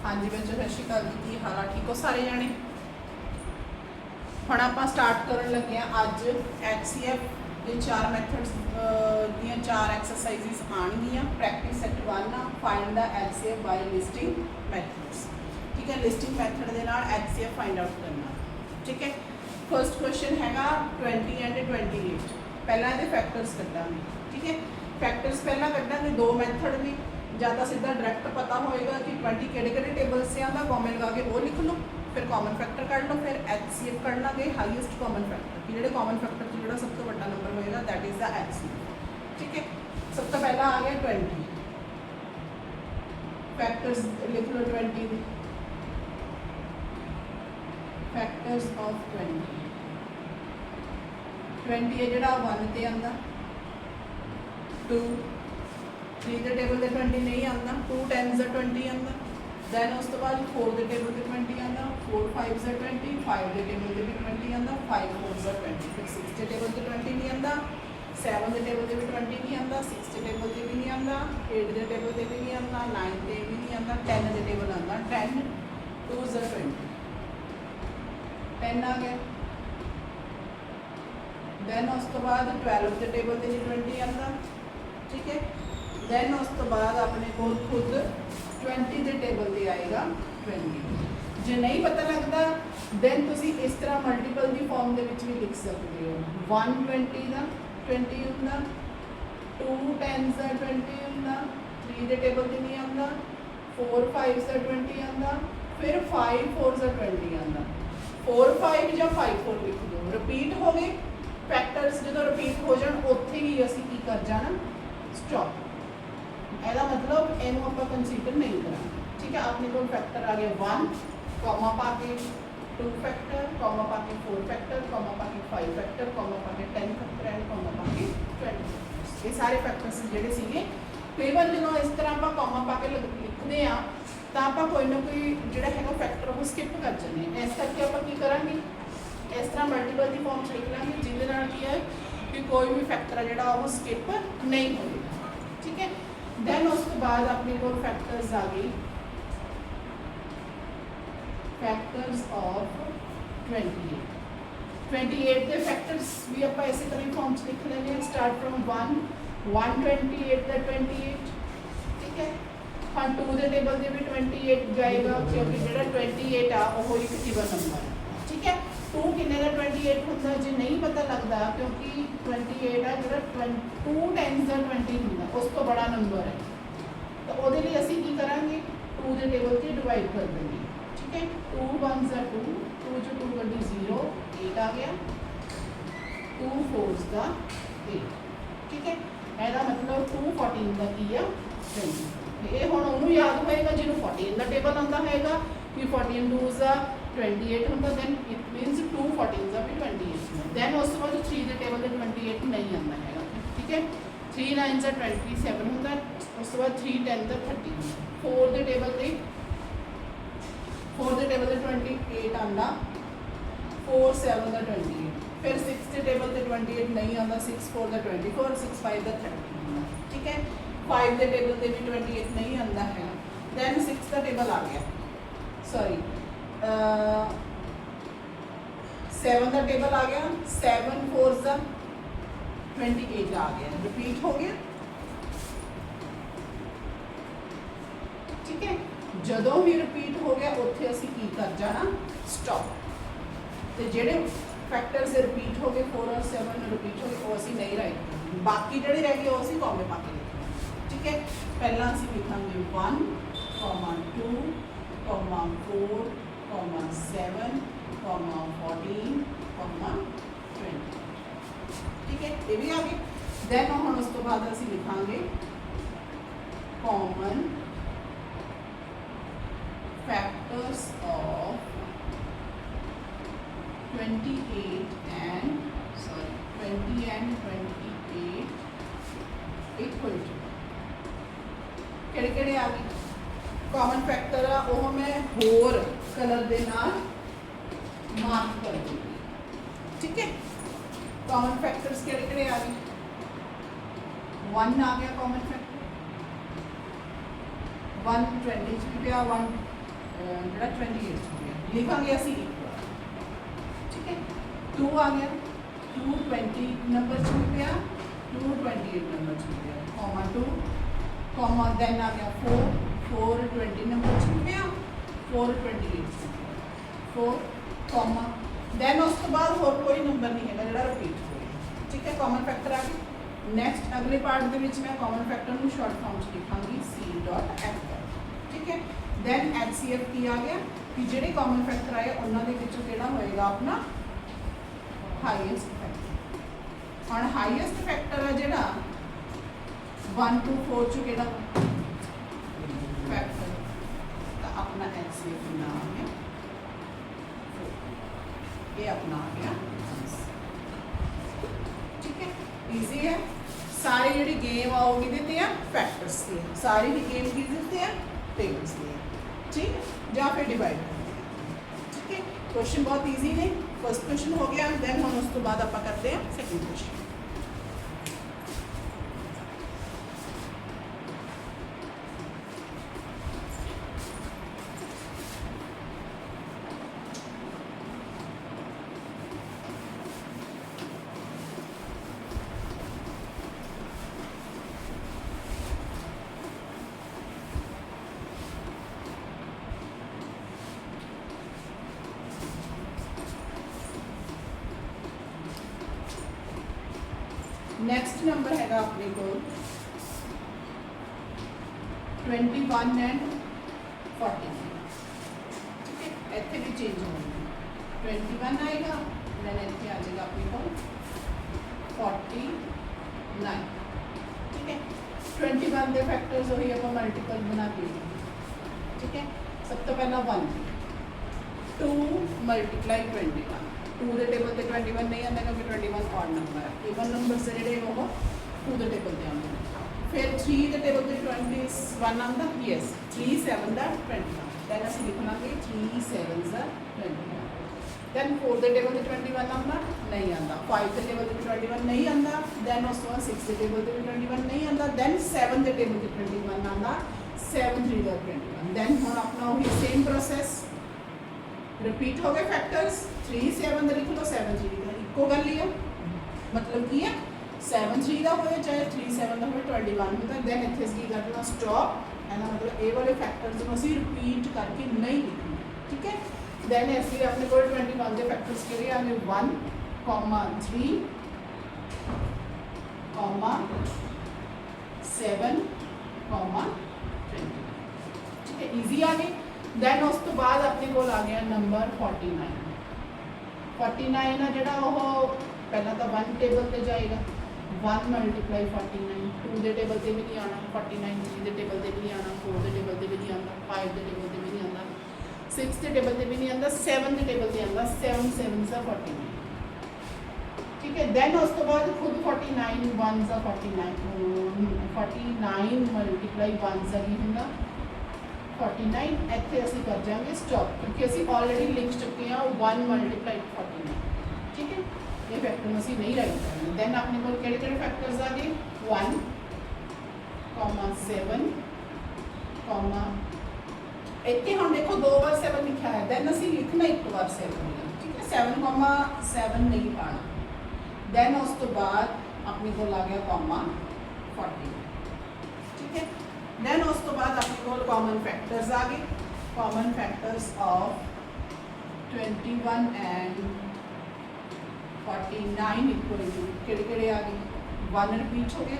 हाँ जी बच्चों सत श्री अकाल जी, की हाल आ? ठीक हो सारे जाने। हुण आपां स्टार्ट करन लगे हां अज HCF के 4 मैथड्स दी 4 एक्सरसाइजिज आउणगियां। Practice set 1 find the HCF by listing methods. ठीक है, लिस्टिंग मैथड दे नाल HCF फाइंड आउट करना। ठीक है, फर्स्ट क्वेश्चन हैगा 20 एंड 28। पहला इहदे फैक्टर्स कड्डांगे। ठीक है, फैक्टर्स पहला कड्डांगे, दो मैथड ने। या तो सीधा डायरैक्ट पता होएगा कि 20 किहड़े टेबल से आंदा, कॉमन लगा के वो लिख लो, फिर कॉमन फैक्टर कढ़ लो, फिर HCF कढ़ लाँगे हाईएस्ट कॉमन फैक्टर कि जो कॉमन फैक्टर जो सब तो बड़ा नंबर होएगा दैट इज द HCF। ठीक है, सब तो पहला आ गया 20। फैक्टर्स लिख लो 20 फैक्टर्स ऑफ 20 है जो 1 ते आंदा, 2 3 के टेबल से 20 नहीं आता, 2 10s 20 आता, दैन उस तो बाद 4 के टेबल से 20 आता, 4 5s 20, 5 के टेबल से भी 20 आता, 5 4s 20, फिर 6 के टेबल से 20 नहीं आता, 7 के टेबल से भी 20 नहीं आता, 6 के टेबल से भी नहीं आता, 8 के टेबल से भी नहीं आता, 9 के भी नहीं आता, 10 के टेबल आता, 10 2s 20, 10 आ गया। दैन उस तो बाद 12 के टेबल से भी 20 आता। ठीक है, दैन उस तो बाद अपने को खुद 20 के टेबल से आएगा 20। जो नहीं पता लगता दैन तुसी इस तरह मल्टीपल की फॉर्म के भी लिख सकते हो। 1 20 का 20 होंदा, 2 10s 20 होंदा, 3 के टेबल से नहीं आता, 4 5s 20 आता, फिर 5 4s 20 आता। 4 5 या 5 4 लिख दो, रिपीट हो गए फैक्टर्स। जो रिपीट हो जाए उत्थे ही असीं की कर जाना, स्टॉप। ਇਹਦਾ मतलब ਇਹਨੂੰ ਆਪਾਂ ਕੰਸੀਡਰ नहीं करांगे। ठीक है, अपने को फैक्टर आ गया 1 कॉमा पा के 2 फैक्टर, कॉमा पा के 4 फैक्टर, कॉमा पा के 5 फैक्टर, कॉमा पा के 10 फैक्टर एंड कॉमा पा के 20। ये सारे फैक्टर्स ਜਿਹੜੇ ਸੀਗੇ। कई बार ਜਦੋਂ इस तरह ਆਪਾਂ कॉमा पा के लिखते हैं ਤਾਂ ਆਪਾਂ कोई ना कोई ਜਿਹੜਾ ਹੈਗਾ फैक्टर ਉਹ स्किप कर ਜਾਂਦੇ हैं। इस करके ਆਪਾਂ ਕੀ ਕਰਾਂਗੇ, इस तरह मल्टीपल की फॉर्म लिख ਲਾਂਗੇ ਜਿਹਦੇ ਨਾਲ ਕੀ ਹੈ कि कोई भी फैक्टर है ਜਿਹੜਾ ਉਹ स्किप नहीं होगा। ठीक है, दैन उस तो बाद अपने को फैक्टर्स आ गई, फैक्टर्स ऑफ 28 के फैक्टर्स भी आप इसी तरह फॉर्म लिख लेंगे। स्टार्ट फ्रॉम 1 128 का 28। ठीक है, हाँ 2 के टेबल से भी 28 जाएगा क्योंकि जो 28 आ वो एक इवन नंबर है। ठीक है, 2 किन्ने का 28 होंदा जो नहीं पता लगता क्योंकि 28 आ जो 2 10s 20 होंदा उस तो बड़ा नंबर है, तो वो असी की करांगे 2 के टेबल से डिवाइड कर देंगे। ठीक है, 2 1s 2, 2 जो 2 गड्डी 0 8 आ गया, 2 4s का 8। ठीक है, ਇਹਦਾ मतलब 2 14 का की है 20। ये हुण ਉਹਨੂੰ याद होएगा ਜਿਹਨੂੰ 14 का टेबल आंदा होएगा कि 14 2s 28 होंदा, दैन इट मीनस 2 14s भी 28। दैन उस तो बाद 3 के टेबल से 28 नहीं आंदा हैगा। ठीक है, 3 9s 27 होंदा, उस तो बाद 3 10 का 30। 4 के टेबल से 28 आंदा, 4 7 का 28, फिर 6 के टेबल से 28 नहीं आता, 6 4 का 24, 6 5 का 30। ठीक है, 5 के टेबल से भी 28 नहीं आता है। दैन 6 का टेबल आ गया, सॉरी 7 का टेबल आ गया, 7 4s का 28 आ गया, रिपीट हो गया। ठीक है, जदों भी रिपीट हो गया उत्थे असी की कर जाना, स्टॉप। तो जेडे फैक्टर्स रिपीट हो गए 4 और 7 रिपीट हो गए वो असी नहीं राइट करनी, बाकी जेडे रह गए वो असी कॉमे पा के लिखना। ठीक है, पहला असी लिखांगे 1 2 4 7 14 20। ठीक है, ये भी आ गए। दैन हम उस तो बाद असी लिखांगे common factors of 28 and 28 equal to किहड़े आ गए। कॉमन फैक्टर आ वो मैं होर कलर दे नाल मार्क कर दूँगी। ठीक है, कॉमन फैक्टर्स किहड़े आ गए। 1 आ गया कॉमन फैक्टर, 1 20 भी पिया, 1 ਜਿਹੜਾ 28 ਹੋ ਗਿਆ ਲਿਖਾਂਗੇ ਅਸੀਂ ठीक है 2 आ गया 220 नंबर च भी पिया 228 नंबर च भी पिया कॉमा 2 कॉमा देन आ गया 4 नंबर च भी पिया 428 4 कॉमा देन उस तो बाद होर कोई नंबर नहीं है जो रिपीट हो गया ठीक है कॉमन फैक्टर आ गया नैक्सट अगले पार्ट के मैं कॉमन फैक्टर को शॉर्ट फॉर्म च लिखांगी C.F ठीक है देन HCF की आ गया कि ਜਿਹੜੇ ਕਾਮਨ ਫੈਕਟਰ ਆਏ ਉਹਨਾਂ ਦੇ ਵਿੱਚੋਂ ਕਿਹੜਾ ਹੋਏਗਾ ਆਪਣਾ ਹਾਈਐਸਟ ਫੈਕਟਰ ਹੁਣ ਹਾਈਐਸਟ ਫੈਕਟਰ ਆ ਜਿਹੜਾ 1 2 4 ਚੋਂ ਕਿਹੜਾ ਫੈਕਟਰ ਤਾਂ ਆਪਣਾ HCF ਨਾਮ ਹੈ ਇਹ ਆਪਣਾ ਆ ਗਿਆ ठीक है इजी है सारी ਜਿਹੜੀ गेम आओगी देते हैं फैक्टर्स की सारी ही गेम की देते हैं टेबल्स की ठीक है या फिर डिवाइड ठीक है क्वेश्चन बहुत इजी ने फर्स्ट क्वेश्चन हो गया देन हम उस तो बाद आप करते हैं सेकंड क्वेश्चन नेक्स्ट नंबर है अपने को 21 एंड 40 ठीक है इतने भी चेंज होंगे 21 आएगा देन इतने आ जाएगा अपने को 49 ठीक है 21 के फैक्टर्स वही आप मल्टीपल बना के ठीक है सब तो पहला 1 2 मल्टीप्लाई 21 टू के टेबल से 21 नहीं आता क्योंकि 21 ऑड नंबर है इवन नंबर से जोड़े वो टू के टेबल से आते हैं फिर 3 के टेबल से 21 आता यस 3 7 का 21 दैन असं लिख लाँगे 3 7 का 21 दैन 4 के टेबल से 21 आता नहीं आता 5 के टेबल से 21 नहीं आता दैन उस 6 के टेबल से 21 नहीं आता दैन 7 के टेबल से 21 आता 7 3 का 21 दैन हम अपना वही सेम प्रोसैस रिपीट हो गए फैक्टर्स 3 7 लिख लो 7 3 का इको गल ही है मतलब की है 7 3 का हो चाहे 3 7 का हो 21 होता दैन इतने की करना स्टॉप है ना मतलब ए वाले फैक्टर्स को असं रिपीट करके नहीं लिखना ठीक है दैन इसलिए अपने को 21 के फैक्टर्स के लिए आगे 1 3 7 20 ठीक है ईजी आ गई दैन उस तो बाद अपने को आ गया नंबर 49 49 है जोड़ा वो पहला तो 1 टेबल से जाएगा 1 मल्टीप्लाई 49 2 के टेबल से भी नहीं आना 49 3 के टेबल से भी नहीं आना 4 के टेबल से भी नहीं आता 5 के टेबल से भी नहीं आता 6 के टेबल से भी नहीं आता 7 के टेबल से आता 7 7 सा 49 ठीक है दैन उस तो बाद खुद 49 1 सा 49 मल्टीप्लाई 1 सा ही होगा 49 ਇੱਥੇ ਅਸੀਂ ਕਰ ਜਾਵਾਂਗੇ ਸਟਾਪ ਕਿਉਂਕਿ ਅਸੀਂ ਆਲਰੇਡੀ ਲਿਖ ਚੁੱਕੇ ਹਾਂ 1 ਮਲਟੀਪਲਾਈ 49 ਠੀਕ ਹੈ ਇਹ ਫੈਕਟਰ ਅਸੀਂ ਨਹੀਂ ਰਾਈਟ ਕਰਨਾ ਦੈਨ ਆਪਣੇ ਕੋਲ ਕਿਹੜੇ ਕਿਹੜੇ ਫੈਕਟਰਸ ਆ ਗਏ 1 7 ਇੱਥੇ ਹੁਣ ਦੇਖੋ ਦੋ ਵਾਰ 7 ਲਿਖਿਆ ਹੈ ਦੈਨ ਅਸੀਂ ਲਿਖਣਾ ਇੱਕ ਵਾਰ 7 ਠੀਕ ਹੈ 7 ਨਹੀਂ ਪਾਣਾ ਦੈਨ ਉਸ ਤੋਂ ਬਾਅਦ ਆਪਣੇ ਕੋਲ ਆ ਗਿਆ ਕੌਮਾ 40 ठीक है then उस तो बाद अपने को कॉमन फैक्टर्स आ गए common factors of 21 and 49 equal to केड़े आ गए 1 रिपीट हो गया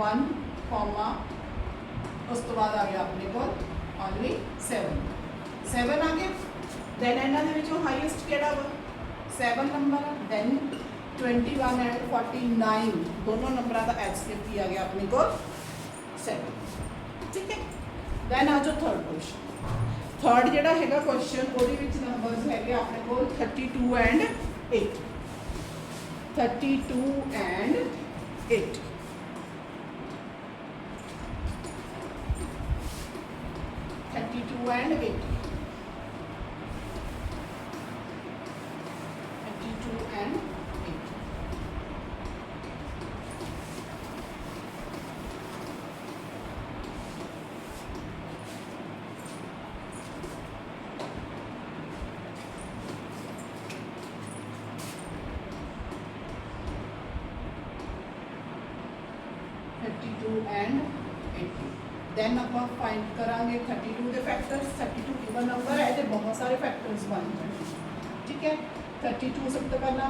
1 कॉमा उस तो बाद आ गया अपने को ओनली 7 आ गया दैन इन्हों के हाईएस्ट केड़ा वा 7 नंबर दैन 21 एंड 49 दोनों नंबर का HCF की आ गया अपने को 7 ठीक है दैन आ जाओ थर्ड क्वेश्चन थर्ड जोड़ा है क्वेश्चन वो नंबर्स है अपने को 32 and 8 32 and 8 32 and 8 32 and 8 32 then आप फाइंड करांगे 32 के फैक्टर्स 32 इवन नंबर है तो बहुत सारे फैक्टर्स बन जाए ठीक है 32 सब तो पहला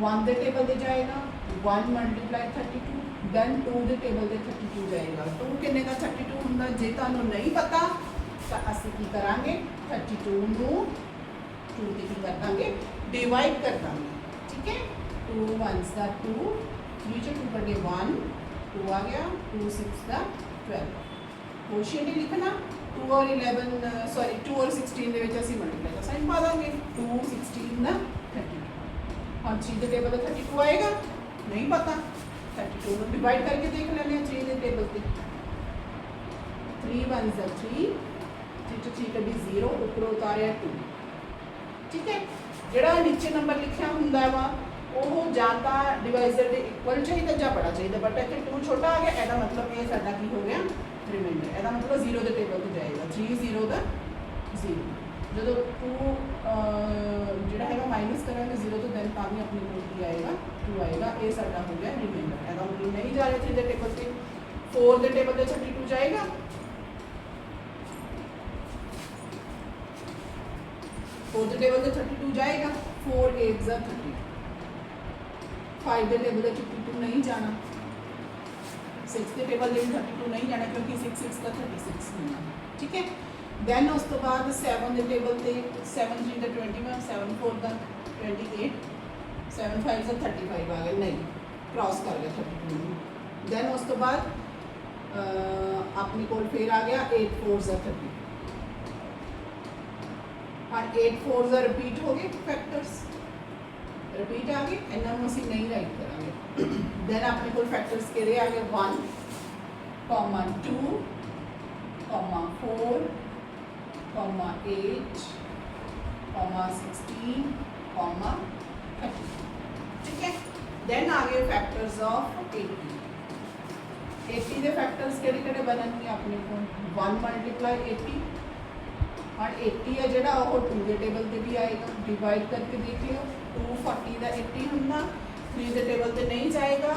1 के टेबल से जाएगा 1 मल्टीप्लाई 32 दैन 2 के टेबल से 32 जाएगा 2 किन्ने का 32 होंगे जे तुहानू नहीं पता तो असीं की करांगे 32 नू 2 की कर देंगे डिवाइड कर देंगे ठीक है 2 1s का 2 3 2 कटे 1 2 आ गया 2 6 का 12 क्वेश्चन ही लिखना 2 और 11 सॉरी 2 और 16 ਦੇ ਵਿੱਚ ਅਸੀਂ ਮਲਟੀਪਲਾਈ ਦਾ ਸਾਈਨ ਪਾ ਦਾਂਗੇ 2 16 ਨਾ 32 हम 3 ਦੇ ਟੇਬਲ ਤੇ 32 ਆਏਗਾ नहीं पता 32 ਨੂੰ ਡਿਵਾਈਡ ਕਰਕੇ ਦੇਖ ਲੈਂਦੇ ਹਾਂ 3 ਦੇ ਟੇਬਲ ਤੇ 3 1s 3 3 to 3 कभी 0 ਉੱਪਰੋਂ ਉਤਾਰਿਆ 2 ठीक है ਜਿਹੜਾ ਨੀਚੇ ਨੰਬਰ ਲਿਖਿਆ ਹੁੰਦਾ ਵਾ ਉਹ ਜਾਂ ਤਾਂ ਡਿਵਾਈਜ਼ਰ ਦੇ ਇਕੁਅਲ ਚਾਹੀਦਾ ਜਾਂ ਬੜਾ ਚਾਹੀਦਾ ਬਟ ਇੱਥੇ 2 ਛੋਟਾ ਆ ਗਿਆ ਇਹਦਾ ਮਤਲਬ ਇਹ ਸਾਡਾ ਕੀ ਹੋ ਗਿਆ रिमाइंडर ਇਹਦਾ ਮਤਲਬ 0 ਦੇ ਟੇਬਲ ਤੇ ਜਾਏਗਾ 3 0 ਦਾ 0 ਜਦੋਂ 2 ਜਿਹੜਾ ਹੈਗਾ ਮਾਈਨਸ ਕਰਾਂਗੇ 0 ਤੋਂ ਦੈਨ ਤਾਂ ਵੀ ਆਪਣੇ ਕੋਲ ਕੀ ਆਏਗਾ 2 ਆਏਗਾ ਇਹ ਸਾਡਾ ਹੋ ਗਿਆ ਰਿਮਾइंडर ਇਹਦਾ ਮਤਲਬ ਨਹੀਂ ਜਾ ਰਿਹਾ 3 ਦੇ ਟੇਬਲ ਤੇ 4 ਦੇ ਟੇਬਲ ਤੇ 32 ਜਾਏਗਾ 4 ਦੇ ਟੇਬਲ ਤੇ 32 ਜਾਏਗਾ 4 8 ਦਾ 30 5 ਦੇ ਟੇਬਲ ਤੇ 32 नहीं जाना 6 के टेबल में 32 नहीं जाना क्योंकि 6 6 का 36 होना ठीक है दैन उस तो बाद 7 के टेबल पे 7 3 का 21 7 4 का 28 7 5 का 35 आ गया नहीं क्रॉस कर गया 32 दैन उस तो बाद अपनी कोल फिर आ गया 8 4 का 30 और 8 4 का रिपीट हो गए फैक्टर्स रिपीट आ गए इन्होंने ਅਸੀਂ नहीं राइट करांगे then अपने को फैक्टर्स किहड़े आ गए 1 2 4 8 16 30 ठीक है then आ गए फैक्टर्स ऑफ 80 के फैक्टर्स किहड़े बननगे अपने को 1 मल्टीप्लाई 80 और 80 है जिहड़ा वो 2 के टेबल पे भी आएगा डिवाइड करके देख लियो 240 का 80 होंगे 3 के टेबल पे नहीं जाएगा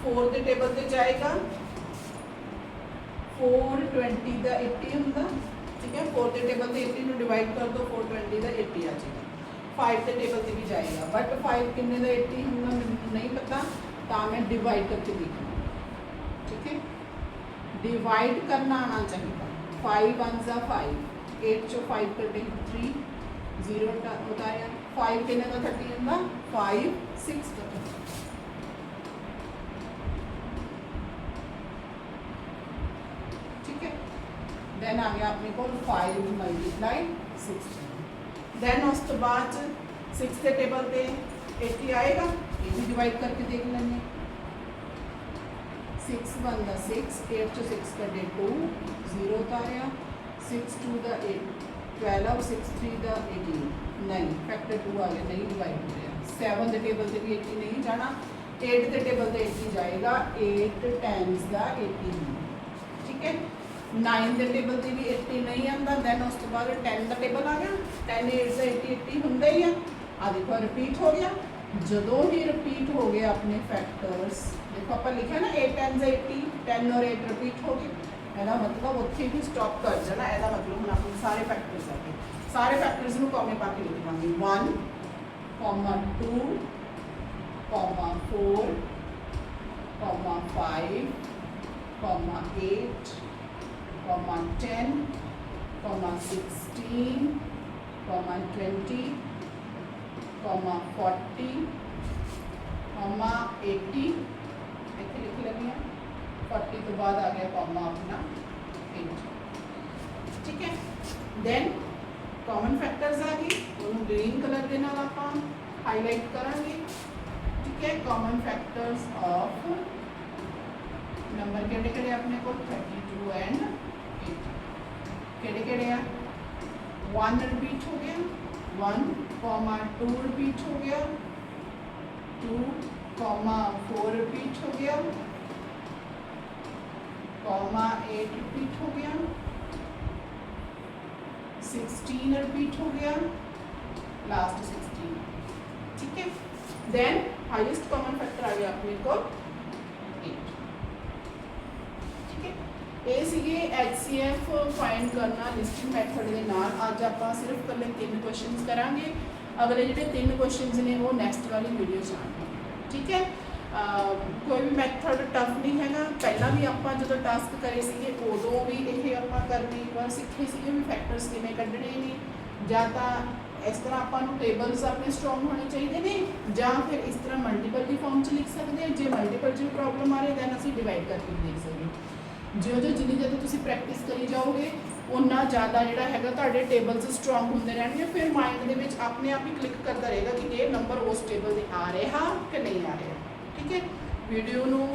4 के टेबल पे जाएगा 420 का 80 होंगे ठीक है 4 के टेबल पे 80 में डिवाइड कर दो 420 का 80 आ जाएगा 5 के टेबल पे भी जाएगा बट 5 किन्ने का 80 होंगे मैंने नहीं पता तो मैं डिवाइड करके देखना ठीक है डिवाइड करना आना चाहिए 5 1s 5 8 चो 5 कटे 3 0 उतारिया 5 किन्ने का 30 होंगे 5 6 का 30 ठीक है देन आ गया अपने को 5 मल्टीप्लाई 16 देन उस तो बाद 6 के टेबल पे 80 आएगा ये भी डिवाइड करके देख लेंगे 6 1 का 6 8 चो 6 कटे 2 0 उतारिया 6 2 का 8 12 6 3 का 18 नहीं फैक्टर 2 आ गया नहीं डिवाइड हो रहा 7 के टेबल से भी 80 नहीं जाना 8 के टेबल से 80 जाएगा 8 10s का 18 ठीक है 9 के टेबल से भी 80 नहीं आता दैन उस तो बाद 10 का टेबल आ गया 10 8 से 80 80 होंगे ही आ देखो रिपीट हो गया जदों ही रिपीट हो गया अपने फैक्टर्स देखो आप लिखा ना 8 10 से 80 10 और 8 रिपीट हो गए ਇਹਦਾ मतलब ਉੱਥੇ ही स्टॉप कर जाना ਇਹਦਾ मतलब ਹੁਣ ਆਪਣੇ ਸਾਰੇ ਫੈਕਟਰਸ ਆ ਗਏ ਸਾਰੇ ਫੈਕਟਰਸ ਨੂੰ ਕੋਮੇ ਪਾ ਕੇ ਲਿਖਾਂਗੇ 1 2 4 5 8 10 16 20 40 80 ਇੱਥੇ ਲਿਖ ਲੈਂਦੇ ਹਾਂ 40 तो बाद आ गया कॉमा अपना 8 ठीक है देन कॉमन फैक्टर्स आ गए उन्होंने ग्रीन कलर के नाल आप हाईलाइट करांगे ठीक है कॉमन फैक्टर्स ऑफ नंबर केड़े केड़े अपने को 32 एंड 8 केड़े केड़े आ 1 रिपीट हो गया 1 2 रिपीट हो गया 2 4 रिपीट हो गया 8 रिपीट हो गया 16 रिपीट हो गया लास्ट 16 ठीक है देन हाईएस्ट कॉमन फैक्टर आ गया अपने को 8 ठीक है ਇਹ ਸੀਗੇ HCF ਫਾਈਂਡ ਕਰਨਾ ਲਿਸਟਿੰਗ ਮੈਥਡ ਦੇ ਨਾਲ। ਅੱਜ ਆਪਾਂ ਸਿਰਫ ਇਕੱਲੇ 3 ਕੁਐਸਚਨਸ ਕਰਾਂਗੇ। ਅਗਲੇ ਜਿਹੜੇ 3 ਕੁਐਸਚਨਸ ਨੇ ਉਹ ਨੈਕਸਟ ਵਾਲੀ ਵੀਡੀਓ 'ਚ ਆਉਣਗੇ, ਠੀਕ ਹੈ। ਕੋਈ ਵੀ ਮੈਥਡ ਟਫ ਨਹੀਂ ਹੈਗਾ। ਪਹਿਲਾਂ ਵੀ ਆਪਾਂ ਜਦੋਂ ਟਾਸਕ ਕਰੇ ਸੀਗੇ ਉਦੋਂ ਵੀ ਇਹ ਆਪਾਂ ਕਰਨੇ ਵਾਰ ਸਿੱਖੇ ਸੀਗੇ ਵੀ ਫੈਕਟਰਸ ਕਿਵੇਂ ਕੱਢਣੇ ਨੇ, ਜਾਂ ਤਾਂ ਇਸ ਤਰ੍ਹਾਂ ਆਪਾਂ ਨੂੰ ਟੇਬਲਸ ਆਪਣੇ ਸਟਰੋਂਗ ਹੋਣੇ ਚਾਹੀਦੇ ਨੇ, ਜਾਂ ਫਿਰ ਇਸ ਤਰ੍ਹਾਂ ਮਲਟੀਪਲ ਦੀ ਫਾਰਮ 'ਚ ਲਿਖ ਸਕਦੇ ਹਾਂ। ਜੇ ਮਲਟੀਪਲ 'ਚ ਵੀ ਪ੍ਰੋਬਲਮ ਆ ਰਹੀ ਦੈਨ ਅਸੀਂ ਡਿਵਾਈਡ ਕਰਕੇ ਵੀ ਦੇਖ ਸਕਦੇ ਹਾਂ। ਜਿੰਨੀ ਜਦੋਂ ਤੁਸੀਂ ਪ੍ਰੈਕਟਿਸ ਕਰੀ ਜਾਓਗੇ ਉਨਾ ਜ਼ਿਆਦਾ ਜਿਹੜਾ ਹੈਗਾ ਤੁਹਾਡੇ ਟੇਬਲਸ ਸਟਰੋਂਗ ਹੁੰਦੇ ਰਹਿਣਗੇ। ਫਿਰ ਮਾਈਂਡ ਦੇ ਵਿੱਚ ਆਪਣੇ ਆਪ ਹੀ ਕਲਿੱਕ ਕਰਦਾ ਰਹੇਗਾ ਕਿ ਇਹ ਨੰਬਰ ਉਸ ਟੇਬਲ ਦੇ ਆ ਰਿਹਾ ਕਿ ਨਹੀਂ ਆ ਰਿਹਾ, ਠੀਕ ਹੈ। ਵੀਡੀਓ ਨੂੰ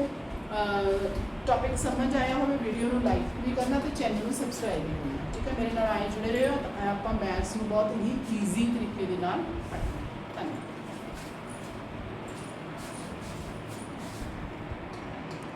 ਟੌਪਿਕ ਸਮਝ ਆਇਆ ਹੋਵੇ, ਵੀਡੀਓ ਨੂੰ ਲਾਈਕ ਵੀ ਕਰਨਾ ਤੇ ਚੈਨਲ ਨੂੰ ਸਬਸਕ੍ਰਾਈਬ ਵੀ ਕਰਨਾ, ਠੀਕ ਹੈ। ਮੇਰੇ ਨਾਲ ਆਏ ਜੁੜੇ ਰਹੋ ਤਾਂ ਆਪਾਂ ਮੈਥਸ ਨੂੰ ਬਹੁਤ ਹੀ ਈਜ਼ੀ ਤਰੀਕੇ ਦੇ ਨਾਲ ਪੜ੍ਹਾਂਗੇ।